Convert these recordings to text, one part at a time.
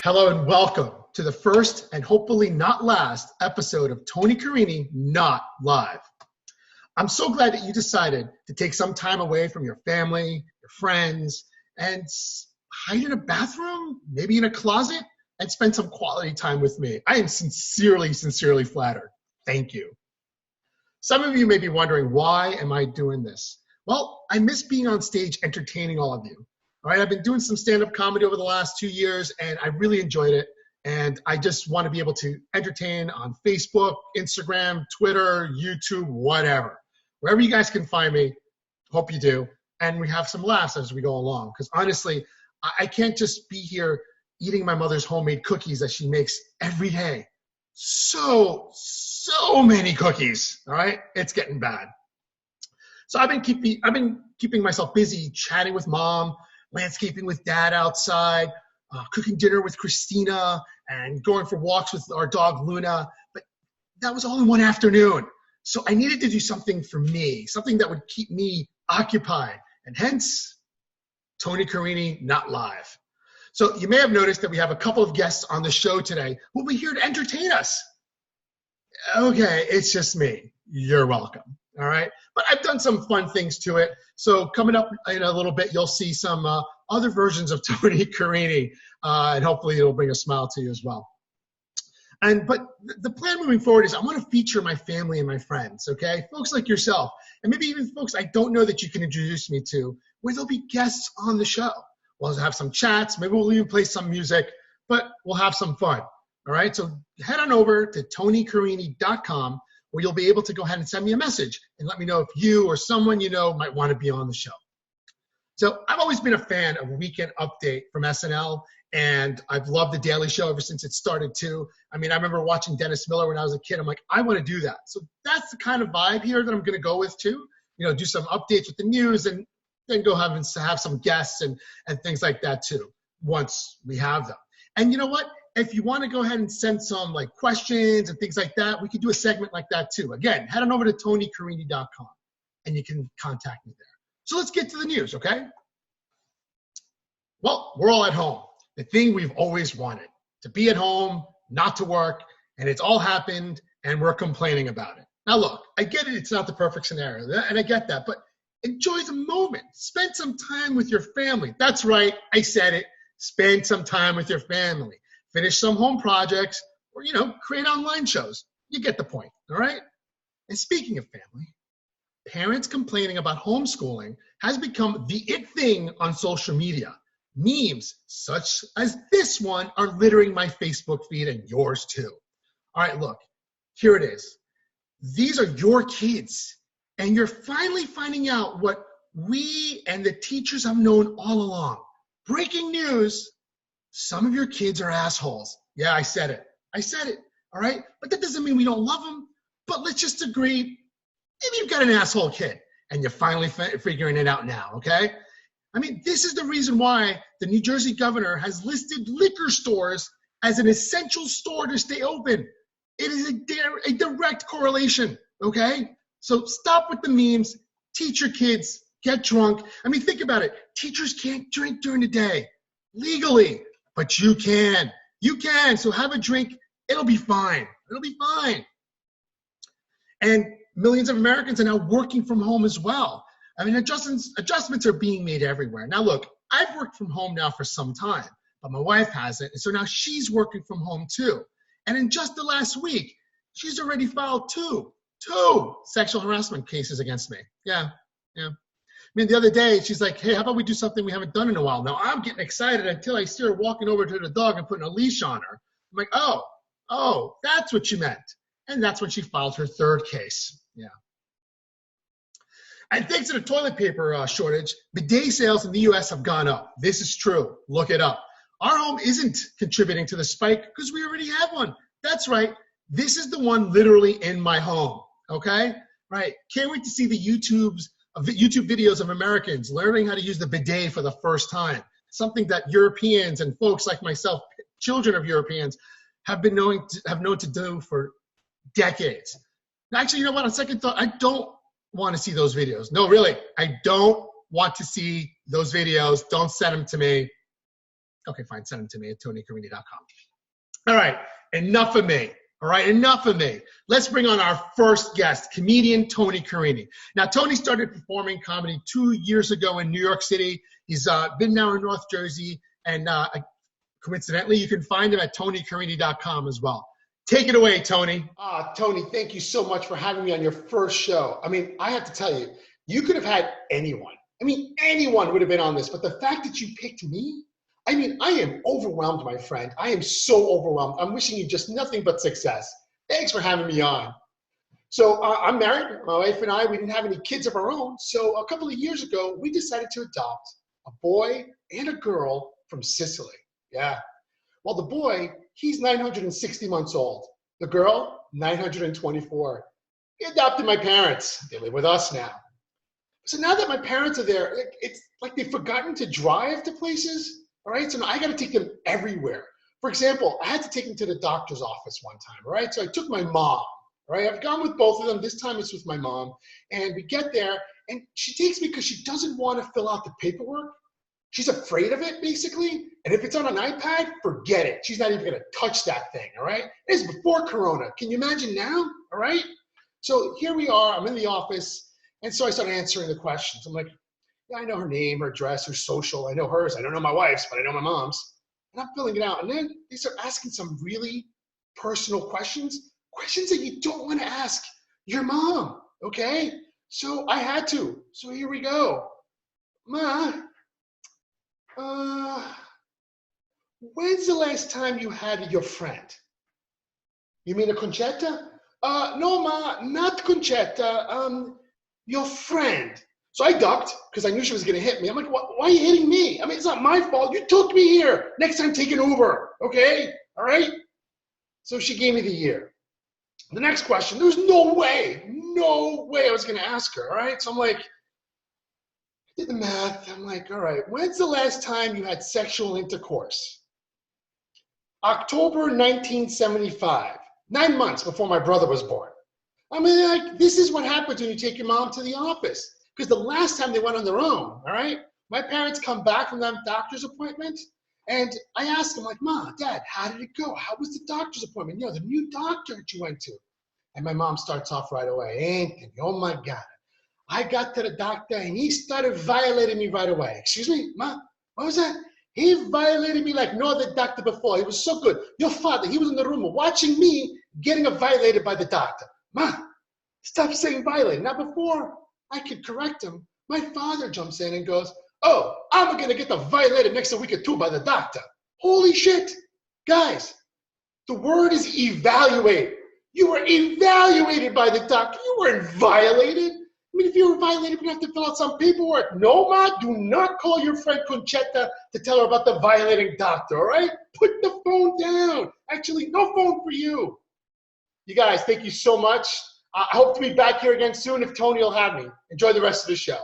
Hello and welcome to the first and hopefully not last episode of Tony Carrini Not Live. I'm so glad that you decided to take some time away from your family, your friends, and hide in a bathroom, maybe in a closet, and spend some quality time with me. I am sincerely flattered. Thank you. Some of you may be wondering, why am I doing this? Well, I miss being on stage entertaining all of you. All right, I've been doing some stand-up comedy over the last 2 years, and I really enjoyed it. And I just want to be able to entertain on Facebook, Instagram, Twitter, YouTube, whatever. Wherever you guys can find me, hope you do. And we have some laughs as we go along. Because honestly, I can't just be here eating my mother's homemade cookies that she makes every day. So many cookies, all right? It's getting bad. So I've been keeping myself busy chatting with mom, landscaping with dad outside, cooking dinner with Christina, and going for walks with our dog Luna. But that was all in one afternoon. So I needed to do something for me, something that would keep me occupied. And hence, Tony Carrini Not Live. So you may have noticed that we have a couple of guests on the show today who will be here to entertain us. Okay, it's just me. You're welcome. All right. But I've done some fun things to it. So coming up in a little bit, you'll see some other versions of Tony Carrini, and hopefully it'll bring a smile to you as well. But the plan moving forward is I want to feature my family and my friends, okay? Folks like yourself, and maybe even folks I don't know that you can introduce me to, where there'll be guests on the show. We'll have some chats. Maybe we'll even play some music, but we'll have some fun, all right? So head on over to tonycarrini.com, where you'll be able to go ahead and send me a message and let me know if you or someone you know might want to be on the show. So I've always been a fan of Weekend Update from SNL, and I've loved The Daily Show ever since it started too. I mean, I remember watching Dennis Miller when I was a kid. I'm like, I want to do that. So that's the kind of vibe here that I'm going to go with too. You know, do some updates with the news and then go have some guests and things like that too, once we have them. And you know what? If you want to go ahead and send some like questions and things like that, we could do a segment like that too. Again, head on over to tonycarrini.com and you can contact me there. So let's get to the news, okay? Well, we're all at home. The thing we've always wanted, to be at home, not to work, and it's all happened and we're complaining about it. Now look, I get it, it's not the perfect scenario, and I get that, but enjoy the moment. Spend some time with your family. That's right, I said it. Spend some time with your family. Finish some home projects, or, you know, create online shows. You get the point, all right? And speaking of family, parents complaining about homeschooling has become the it thing on social media. Memes such as this one are littering my Facebook feed and yours too. All right, look, here it is. These are your kids, and you're finally finding out what we and the teachers have known all along. Breaking news. Some of your kids are assholes. Yeah, I said it, all right? But that doesn't mean we don't love them. But let's just agree, maybe you've got an asshole kid, and you're finally figuring it out now, okay? I mean, this is the reason why the New Jersey governor has listed liquor stores as an essential store to stay open. It is a direct correlation, okay? So stop with the memes, teach your kids, get drunk. I mean, think about it. Teachers can't drink during the day legally. But you can. You can. So have a drink. It'll be fine. It'll be fine. And millions of Americans are now working from home as well. I mean, adjustments are being made everywhere. Now, look, I've worked from home now for some time, but my wife hasn't. And so now she's working from home too. And in just the last week, she's already filed two sexual harassment cases against me. Yeah. I mean, the other day, she's like, hey, how about we do something we haven't done in a while? Now, I'm getting excited until I see her walking over to the dog and putting a leash on her. I'm like, oh, that's what you meant. And that's when she filed her third case. Yeah. And thanks to the toilet paper shortage, bidet sales in the U.S. have gone up. This is true. Look it up. Our home isn't contributing to the spike because we already have one. That's right. This is the one literally in my home. Okay? Right. Can't wait to see the YouTube videos of Americans learning how to use the bidet for the first time, something that Europeans and folks like myself, children of Europeans, have known to do for decades. Now, actually, you know what? On second thought, I don't want to see those videos. No, really, I don't want to see those videos. Don't send them to me. Okay, fine. Send them to me at tonycarrini.com. All right, enough of me. All right, enough of me. Let's bring on our first guest, comedian Tony Carrini. Now, Tony started performing comedy 2 years ago in New York City. He's been now in North Jersey, and coincidentally, you can find him at tonycarrini.com as well. Take it away, Tony. Tony, thank you so much for having me on your first show. I mean, I have to tell you, you could have had anyone. I mean, anyone would have been on this, but the fact that you picked me, I mean, I am overwhelmed, my friend. I am so overwhelmed. I'm wishing you just nothing but success. Thanks for having me on. So I'm married. My wife and I, we didn't have any kids of our own. So a couple of years ago, we decided to adopt a boy and a girl from Sicily. Yeah. Well, the boy, he's 960 months old. The girl, 924. He adopted my parents. They live with us now. So now that my parents are there, it's like they've forgotten to drive to places. All right, so now I got to take them everywhere. For example, I had to take them to the doctor's office one time, all right? So I took my mom, all right? I've gone with both of them. This time it's with my mom. And we get there, and she takes me because she doesn't want to fill out the paperwork. She's afraid of it, basically. And if it's on an iPad, forget it. She's not even going to touch that thing, all right? This is before Corona. Can you imagine now, all right? So here we are. I'm in the office, and so I start answering the questions. I'm like, yeah, I know her name, her address, her social. I know hers. I don't know my wife's, but I know my mom's. And I'm filling it out. And then they start asking some really personal questions, questions that you don't want to ask your mom, okay? So I had to. So here we go. Ma, when's the last time you had your friend? You mean a concetta? No, Ma, not concetta. Your friend. So I ducked because I knew she was going to hit me. I'm like, why are you hitting me? I mean, it's not my fault. You took me here. Next time, take an Uber, okay? All right? So she gave me the year. The next question, there was no way I was going to ask her, all right? So I'm like, did the math. I'm like, all right, when's the last time you had sexual intercourse? October 1975, 9 months before my brother was born. I mean, like, this is what happens when you take your mom to the office. Because the last time they went on their own, all right, my parents come back from that doctor's appointment, and I asked them, like, Mom, Dad, how did it go? How was the doctor's appointment? You know, the new doctor that you went to. And my mom starts off right away. Anthony, oh my God. I got to the doctor, and he started violating me right away. Excuse me, Ma, what was that? He violated me like no other doctor before. He was so good. Your father, he was in the room watching me getting violated by the doctor. Ma, stop saying violated. Now, before I could correct him, my father jumps in and goes, oh, I'm going to get violated next week or two by the doctor. Holy shit. Guys, the word is evaluate. You were evaluated by the doctor. You weren't violated. I mean, if you were violated, you have to fill out some paperwork. No, Ma, do not call your friend Concetta to tell her about the violating doctor, all right? Put the phone down. Actually, no phone for you. You guys, thank you so much. I hope to be back here again soon if Tony will have me. Enjoy the rest of the show.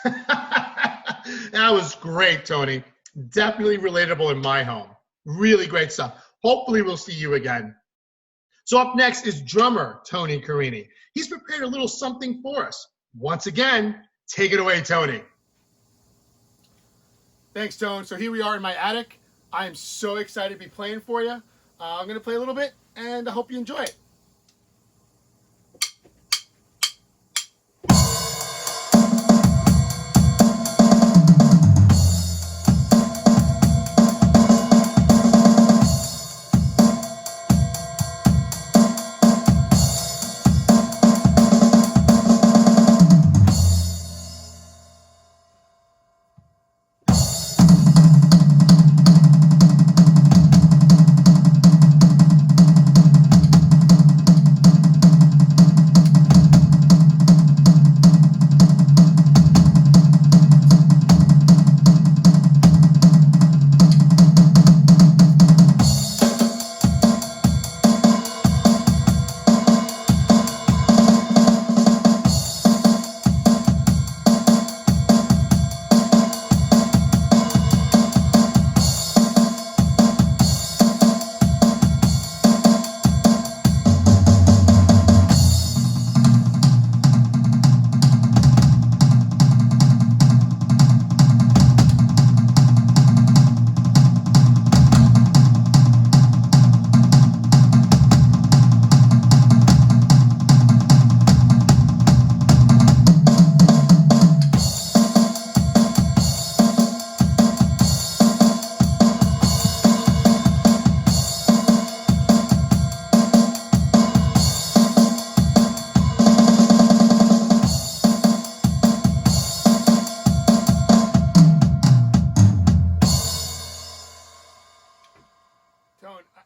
That was great, Tony. Definitely relatable in my home. Really great stuff. Hopefully we'll see you again. So up next is drummer Tony Carrini. He's prepared a little something for us. Once again, take it away, Tony. Thanks, Tone. So here we are in my attic. I am so excited to be playing for you. I'm going to play a little bit, and I hope you enjoy it.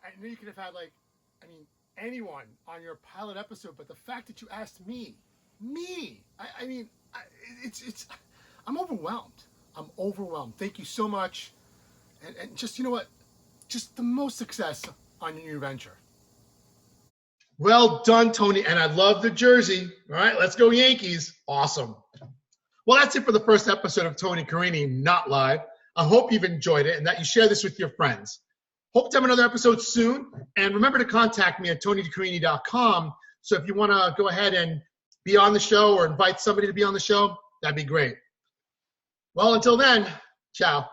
I know you could have had anyone on your pilot episode, but the fact that you asked me, I'm overwhelmed. I'm overwhelmed. Thank you so much. And just, you know what? Just the most success on your new venture. Well done, Tony. And I love the jersey. All right, let's go Yankees. Awesome. Well, that's it for the first episode of Tony Carrini, Not Live. I hope you've enjoyed it and that you share this with your friends. Hope to have another episode soon. And remember to contact me at tonycarrini.com. So if you want to go ahead and be on the show or invite somebody to be on the show, that'd be great. Well, until then, ciao.